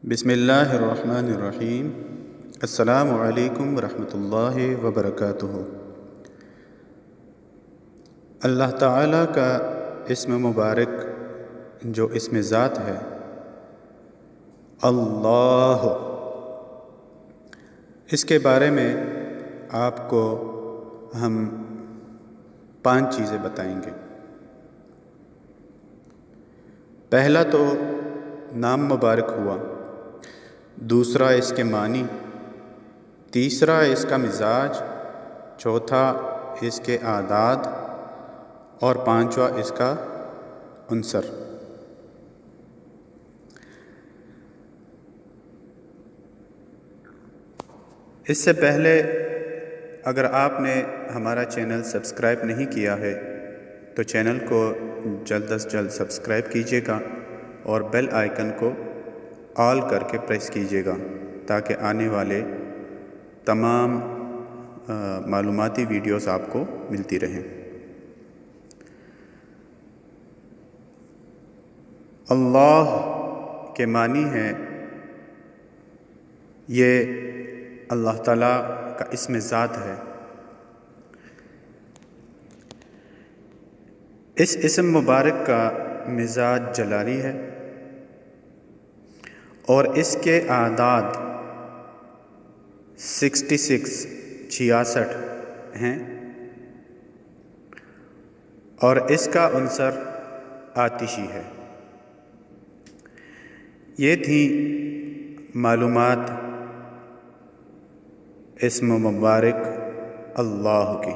بسم اللہ الرحمن الرحیم۔ السلام علیکم ورحمۃ اللہ وبرکاتہ۔ اللہ تعالیٰ کا اسم مبارک جو اسم ذات ہے اللہ، اس کے بارے میں آپ کو ہم 5 چیزیں بتائیں گے۔ پہلا تو نام مبارک ہوا، دوسرا اس کے معنی، تیسرا اس کا مزاج، چوتھا اس کے اعداد اور پانچواں اس کا عنصر۔ اس سے پہلے اگر آپ نے ہمارا چینل سبسکرائب نہیں کیا ہے تو چینل کو جلد از جلد سبسکرائب کیجیے گا اور بیل آئیکن کو آل کر کے پریس کیجیے گا تاکہ آنے والے تمام معلوماتی ویڈیوز آپ کو ملتی رہیں۔ اللہ کے معنی ہے، یہ اللہ تعالیٰ کا اسم ذات ہے۔ اس اسم مبارک کا مزاج جلالی ہے اور اس کے اعداد 66 ہیں اور اس کا عنصر آتشی ہے۔ یہ تھی معلومات اسم مبارک اللہ کی۔